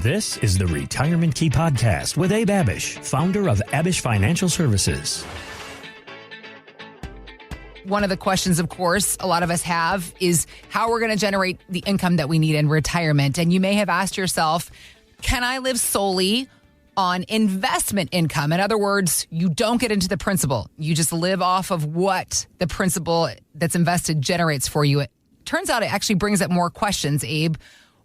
This is the Retirement Key Podcast with Abe Abich, founder of Abich Financial Services. One of the questions, of course, a lot of us have is how we're going to generate the income that we need in retirement. And you may have asked yourself, can I live solely on investment income? In other words, you don't get into the principal. You just live off of what the principal that's invested generates for you. It turns out it actually brings up more questions, Abe.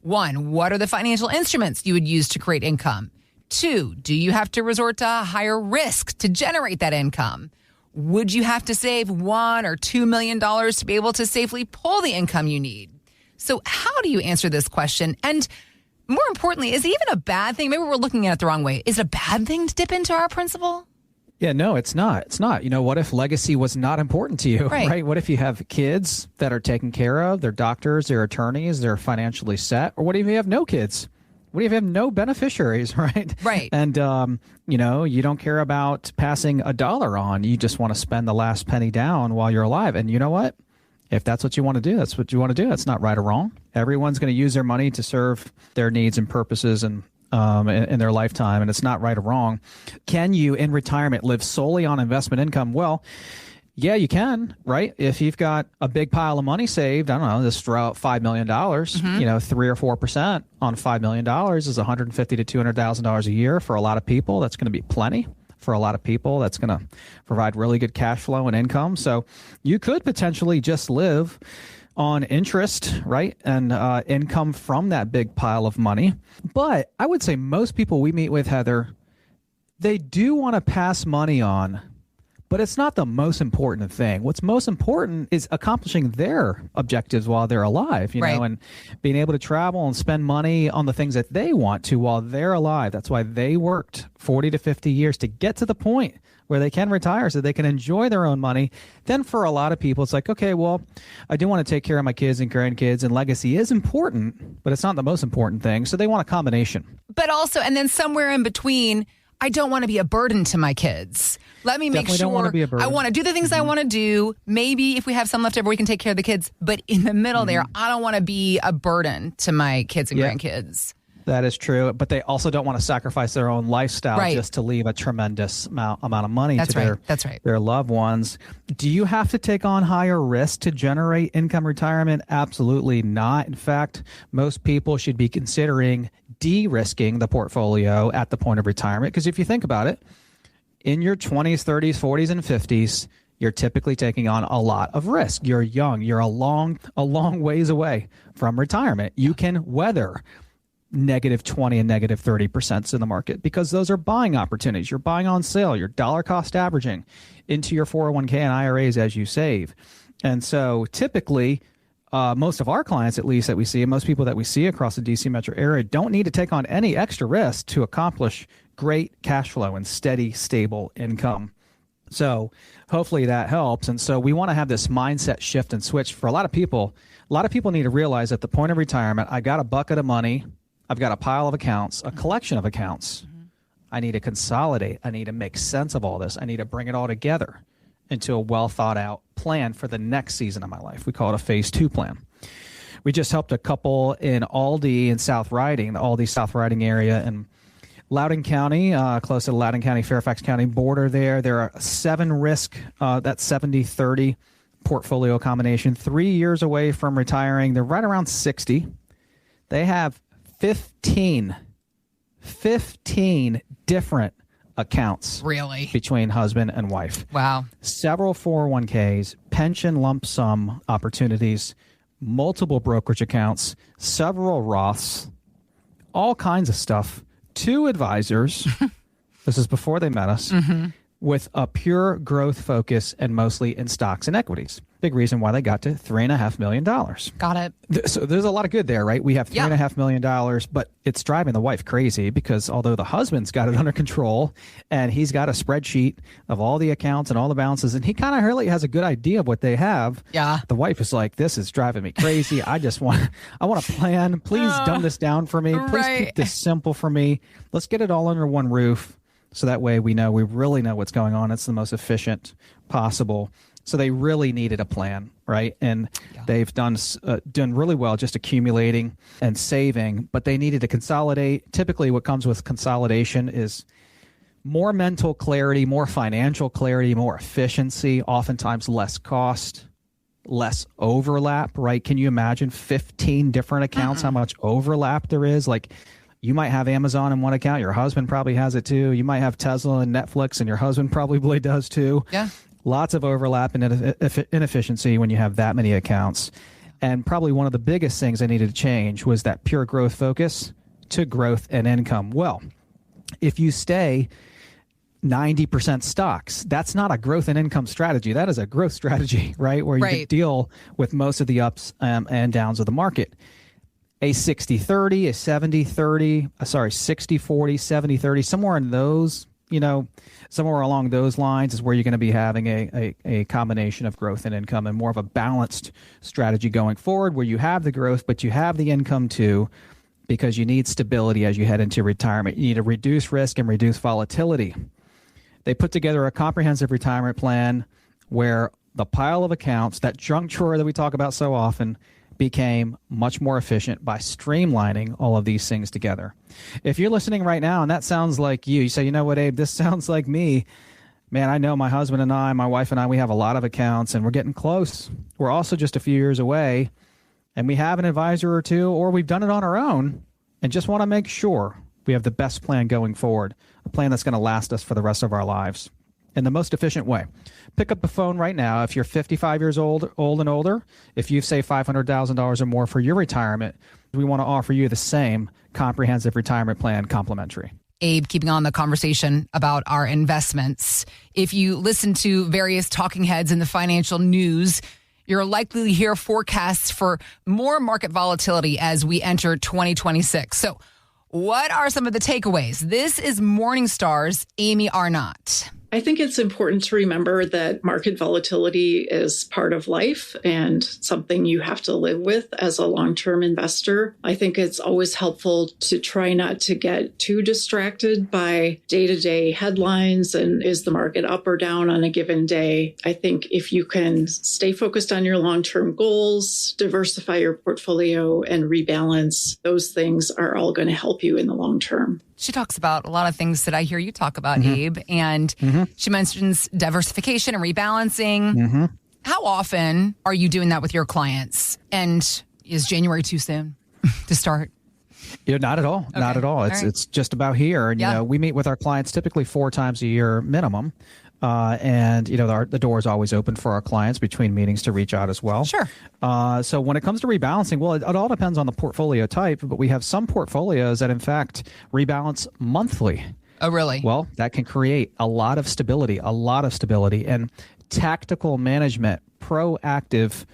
1, what are the financial instruments you would use to create income? 2, do you have to resort to higher risk to generate that income? Would you have to save $1 or $2 million to be able to safely pull the income you need? So how do you answer this question? And more importantly, is it even a bad thing? Maybe we're looking at it the wrong way. Is it a bad thing to dip into our principal? Yeah, no, it's not. It's not. You know, what if legacy was not important to you, right? What if you have kids that are taken care of, they're doctors, they're attorneys, they're financially set? Or what if you have no kids? What if you have no beneficiaries, right? Right. And, you know, you don't care about passing a dollar on. You just want to spend the last penny down while you're alive. And you know what? If that's what you want to do, that's what you want to do. It's not right or wrong. Everyone's going to use their money to serve their needs and purposes and in their lifetime, and it's not right or wrong. Can you, in retirement, live solely on investment income? Well, yeah, you can, right? If you've got a big pile of money saved, I don't know, just throw out $5 million, you know, 3 or 4% on $5 million is $150,000 to $200,000 a year. For a lot of people, that's going to be plenty. For a lot of people, that's going to provide really good cash flow and income. So you could potentially just live on interest, right? And income from that big pile of money. But I would say most people we meet with, Heather, they do want to pass money on, but it's not the most important thing. What's most important is accomplishing their objectives while they're alive, you know, and being able to travel and spend money on the things that they want to while they're alive. That's why they worked 40 to 50 years to get to the point where they can retire so they can enjoy their own money. Then for a lot of people, it's like, okay, well, I do want to take care of my kids and grandkids, and legacy is important, but it's not the most important thing. So they want a combination. But also, and then somewhere in between, I don't want to be a burden to my kids. Let me make sure don't want to be a burden. I want to do the things I want to do. Maybe if we have some left over, we can take care of the kids. But in the middle there, I don't want to be a burden to my kids and grandkids. That is true, but they also don't want to sacrifice their own lifestyle just to leave a tremendous amount of money to their loved ones. Do you have to take on higher risk to generate income retirement? Absolutely not. In fact, most people should be considering de-risking the portfolio at the point of retirement, because if you think about it, in your 20s, 30s, 40s, and 50s, you're typically taking on a lot of risk. You're young. You're a long ways away from retirement. You can weather negative 20 and negative 30% in the market because those are buying opportunities. You're buying on sale. You're dollar cost averaging into your 401k and IRAs as you save. And so typically, most of our clients, at least that we see, and most people that we see across the DC metro area don't need to take on any extra risk to accomplish great cash flow and steady, stable income. So hopefully that helps. And so we want to have this mindset shift and switch for a lot of people. A lot of people need to realize at the point of retirement, I got a bucket of money. I've got a pile of accounts, a collection of accounts. I need to consolidate. I need to make sense of all this. I need to bring it all together into a well thought out plan for the next season of my life. We call it a phase 2 plan. We just helped a couple in Aldie and South Riding, the Aldie South Riding area in Loudoun County, close to the Loudoun County, Fairfax County border there. There are 7 risk, that's 70-30 portfolio combination, 3 years away from retiring. They're right around 60. They have 15 different accounts between husband and wife. Wow. Several 401ks, pension lump sum opportunities, multiple brokerage accounts, several Roths, all kinds of stuff. 2 advisors, this is before they met us, with a pure growth focus and mostly in stocks and equities. Big reason why they got to $3.5 million. Got it. So there's a lot of good there, right? We have $3.5 million, but it's driving the wife crazy because although the husband's got it under control and he's got a spreadsheet of all the accounts and all the balances, and he kind of really has a good idea of what they have. Yeah. The wife is like, this is driving me crazy. I want a plan. Please dumb this down for me. Please keep this simple for me. Let's get it all under one roof. So that way we really know what's going on. It's the most efficient possible. So they really needed a plan. right? And they've done really well just accumulating and saving, but they needed to consolidate. Typically what comes with consolidation is more mental clarity, more financial clarity, more efficiency, oftentimes less cost, less overlap, right? Can you imagine 15 different accounts, how much overlap there is? Like, you might have Amazon in one account, your husband probably has it too. You might have Tesla and Netflix, and your husband probably does too. Yeah. Lots of overlap and inefficiency when you have that many accounts. And probably one of the biggest things I needed to change was that pure growth focus to growth and income. Well, if you stay 90% stocks, that's not a growth and income strategy. That is a growth strategy, right? Where you can deal with most of the ups and downs of the market. A 60-30, a 70-30, 60-40, 70-30, somewhere in those, somewhere along those lines is where you're going to be having a combination of growth and income and more of a balanced strategy going forward, where you have the growth, but you have the income too, because you need stability as you head into retirement. You need to reduce risk and reduce volatility. They put together a comprehensive retirement plan where the pile of accounts, that junk drawer that we talk about so often, became much more efficient by streamlining all of these things together. If you're listening right now and that sounds like you say, you know what, Abe, this sounds like me. Man, I know my husband and I, my wife and I, we have a lot of accounts and we're getting close. We're also just a few years away and we have an advisor or two, or we've done it on our own and just want to make sure we have the best plan going forward, a plan that's going to last us for the rest of our lives in the most efficient way. Pick up the phone right now. If you're 55 years old and older, if you've saved $500,000 or more for your retirement, we want to offer you the same comprehensive retirement plan complimentary. Abe, keeping on the conversation about our investments, if you listen to various talking heads in the financial news, you're likely to hear forecasts for more market volatility as we enter 2026. So what are some of the takeaways? This is Morningstar's Amy Arnott. I think it's important to remember that market volatility is part of life and something you have to live with as a long-term investor. I think it's always helpful to try not to get too distracted by day-to-day headlines and is the market up or down on a given day. I think if you can stay focused on your long-term goals, diversify your portfolio, and rebalance, those things are all going to help you in the long term. She talks about a lot of things that I hear you talk about, Abe, and she mentions diversification and rebalancing. How often are you doing that with your clients? And is January too soon to start? Not at all. Okay. Not at all. It's just about here. And, we meet with our clients typically 4 times a year minimum. And the door is always open for our clients between meetings to reach out as well. Sure. So when it comes to rebalancing, well, it all depends on the portfolio type, but we have some portfolios that in fact rebalance monthly. Oh, really? Well, that can create a lot of stability and tactical management, proactive,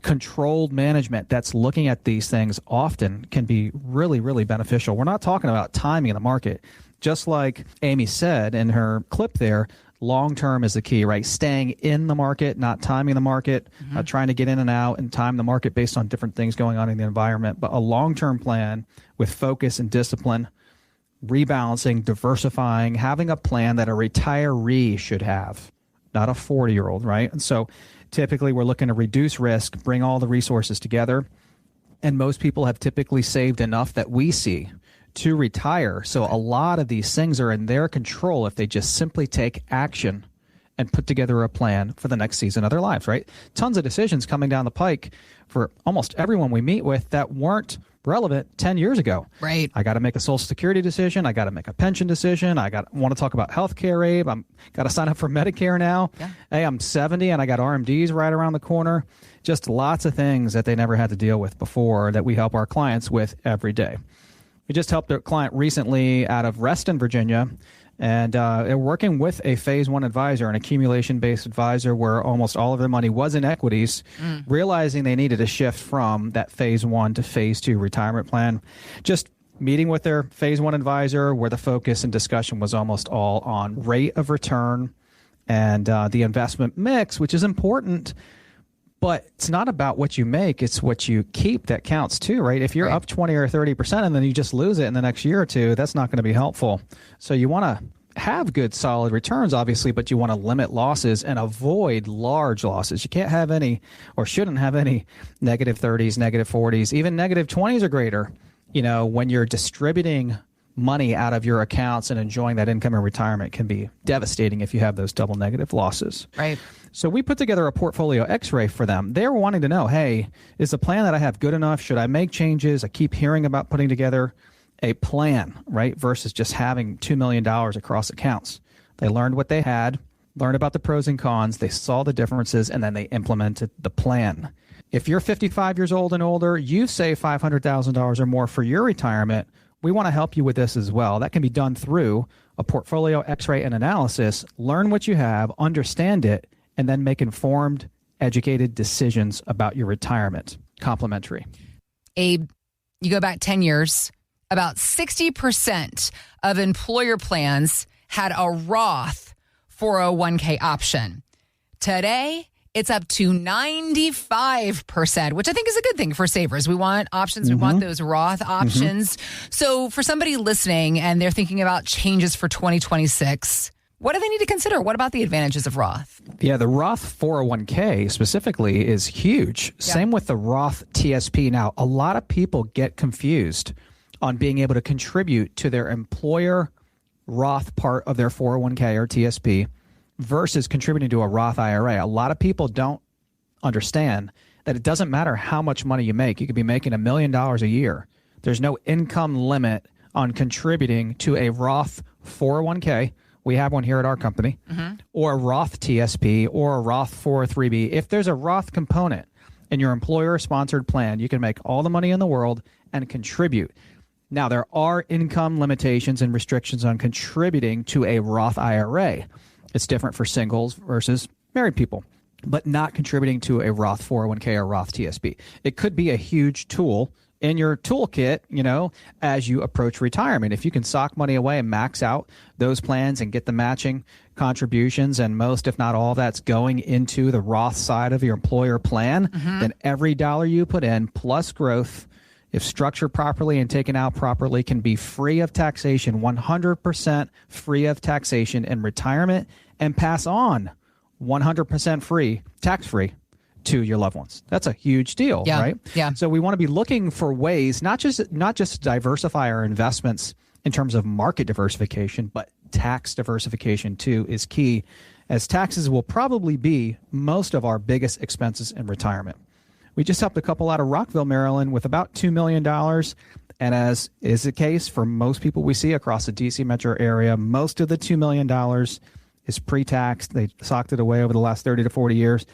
controlled management that's looking at these things often can be really, really beneficial. We're not talking about timing in the market. Just like Amy said in her clip there, long-term is the key, right? Staying in the market, not timing the market, trying to get in and out and time the market based on different things going on in the environment. But a long-term plan with focus and discipline, rebalancing, diversifying, having a plan that a retiree should have, not a 40-year-old, right? And so typically we're looking to reduce risk, bring all the resources together. And most people have typically saved enough that we see to retire. So a lot of these things are in their control if they just simply take action and put together a plan for the next season of their lives, right? Tons of decisions coming down the pike for almost everyone we meet with that weren't relevant 10 years ago. Right. I got to make a Social Security decision. I got to make a pension decision. Want to talk about healthcare, Abe. I'm got to sign up for Medicare now. Yeah. Hey, I'm 70 and I got RMDs right around the corner. Just lots of things that they never had to deal with before that we help our clients with every day. We just helped a client recently out of Reston, Virginia, and they're working with a phase 1 advisor, an accumulation-based advisor where almost all of their money was in equities, realizing they needed a shift from that phase 1 to phase 2 retirement plan. Just meeting with their phase 1 advisor where the focus and discussion was almost all on rate of return and the investment mix, which is important. But it's not about what you make, it's what you keep that counts too, right? If you're up 20 or 30% and then you just lose it in the next year or two, that's not going to be helpful. So you want to have good solid returns, obviously, but you want to limit losses and avoid large losses. You can't have any, or shouldn't have any, negative 30s, negative 40s, even negative 20s or greater, when you're distributing money out of your accounts and enjoying that income in retirement can be devastating if you have those double negative losses. Right. So we put together a portfolio x-ray for them. They were wanting to know, hey, is the plan that I have good enough? Should I make changes? I keep hearing about putting together a plan, right, versus just having $2 million across accounts. They learned what they had, learned about the pros and cons, they saw the differences, and then they implemented the plan. If you're 55 years old and older, you save $500,000 or more for your retirement, we want to help you with this as well. That can be done through a portfolio x-ray and analysis. Learn what you have, understand it, and then make informed, educated decisions about your retirement. Complimentary. Abe, you go back 10 years, about 60% of employer plans had a Roth 401k option. Today, it's up to 95%, which I think is a good thing for savers. We want options. We want those Roth options. So for somebody listening and they're thinking about changes for 2026, what do they need to consider? What about the advantages of Roth? Yeah, the Roth 401k specifically is huge. Yeah. Same with the Roth TSP. Now, a lot of people get confused on being able to contribute to their employer Roth part of their 401k or TSP versus contributing to a Roth IRA. A lot of people don't understand that it doesn't matter how much money you make. You could be making $1 million a year. There's no income limit on contributing to a Roth 401k. We have one here at our company, or a Roth TSP, or a Roth 403b. If there's a Roth component in your employer-sponsored plan, you can make all the money in the world and contribute. Now, there are income limitations and restrictions on contributing to a Roth IRA. It's different for singles versus married people, but not contributing to a Roth 401k or Roth TSP. It could be a huge tool in your toolkit, as you approach retirement. If you can sock money away and max out those plans and get the matching contributions, and most, if not all, that's going into the Roth side of your employer plan, then every dollar you put in plus growth, if structured properly and taken out properly, can be free of taxation, 100% free of taxation in retirement, and pass on 100% free, tax-free, to your loved ones. That's a huge deal, right? Yeah. So we want to be looking for ways, not just to diversify our investments in terms of market diversification, but tax diversification too is key, as taxes will probably be most of our biggest expenses in retirement. We just helped a couple out of Rockville, Maryland with about $2 million. And as is the case for most people we see across the DC metro area, most of the $2 million is pre-tax. They socked it away over the last 30 to 40 years.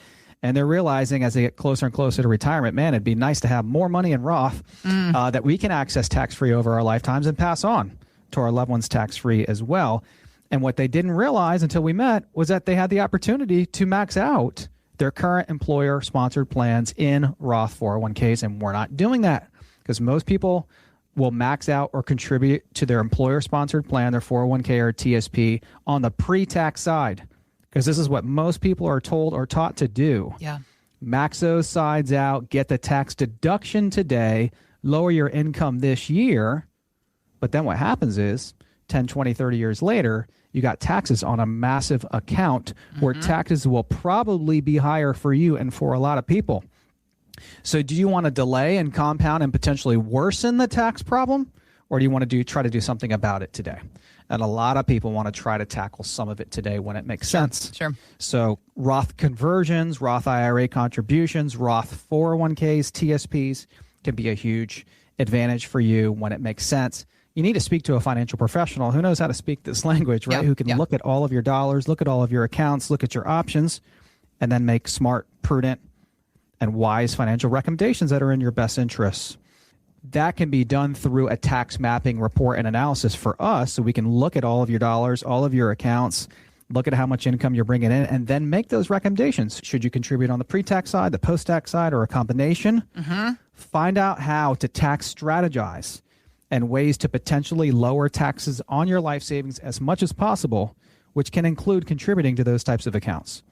And they're realizing as they get closer and closer to retirement, man, it'd be nice to have more money in Roth that we can access tax-free over our lifetimes and pass on to our loved ones tax-free as well. And what they didn't realize until we met was that they had the opportunity to max out their current employer-sponsored plans in Roth 401ks, and we're not doing that because most people will max out or contribute to their employer-sponsored plan, their 401k or TSP, on the pre-tax side, because this is what most people are told or taught to do. Yeah. Max those sides out, get the tax deduction today, lower your income this year, but then what happens is 10, 20, 30 years later, you got taxes on a massive account where taxes will probably be higher for you and for a lot of people. So do you want to delay and compound and potentially worsen the tax problem, or do you want to try to do something about it today? And a lot of people want to try to tackle some of it today when it makes sense. Sure. So Roth conversions, Roth IRA contributions, Roth 401ks, TSPs can be a huge advantage for you when it makes sense. You need to speak to a financial professional who knows how to speak this language, right? Who can look at all of your dollars, look at all of your accounts, look at your options, and then make smart, prudent, and wise financial recommendations that are in your best interests. That can be done through a tax mapping report and analysis for us, so we can look at all of your dollars, all of your accounts, look at how much income you're bringing in, and then make those recommendations. Should you contribute on the pre-tax side, the post-tax side, or a combination? Find out how to tax strategize and ways to potentially lower taxes on your life savings as much as possible, which can include contributing to those types of accounts.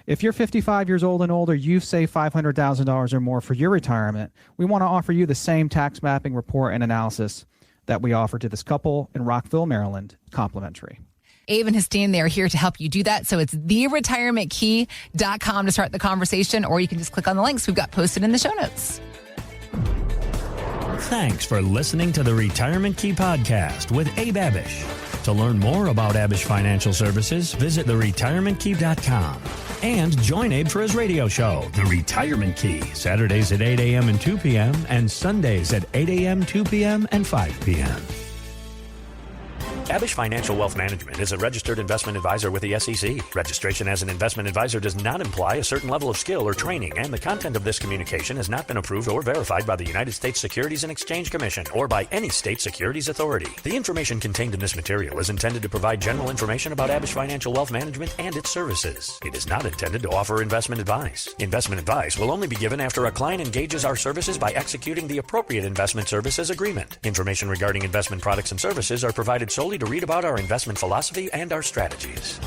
If you're 55 years old and older, you've saved $500,000 or more for your retirement, we want to offer you the same tax mapping report and analysis that we offer to this couple in Rockville, Maryland, complimentary. Abe and his team, they are here to help you do that. So it's theretirementkey.com to start the conversation, or you can just click on the links we've got posted in the show notes. Thanks for listening to the Retirement Key Podcast with Abe Abich. To learn more about Abich Financial Services, visit theretirementkey.com. And join Abe for his radio show, The Retirement Key, Saturdays at 8 a.m. and 2 p.m. and Sundays at 8 a.m., 2 p.m., and 5 p.m. Abish Financial Wealth Management is a registered investment advisor with the SEC. Registration as an investment advisor does not imply a certain level of skill or training, and the content of this communication has not been approved or verified by the United States Securities and Exchange Commission or by any state securities authority. The information contained in this material is intended to provide general information about Abish Financial Wealth Management and its services. It is not intended to offer investment advice. Investment advice will only be given after a client engages our services by executing the appropriate investment services agreement. Information regarding investment products and services are provided solely to read about our investment philosophy and our strategies.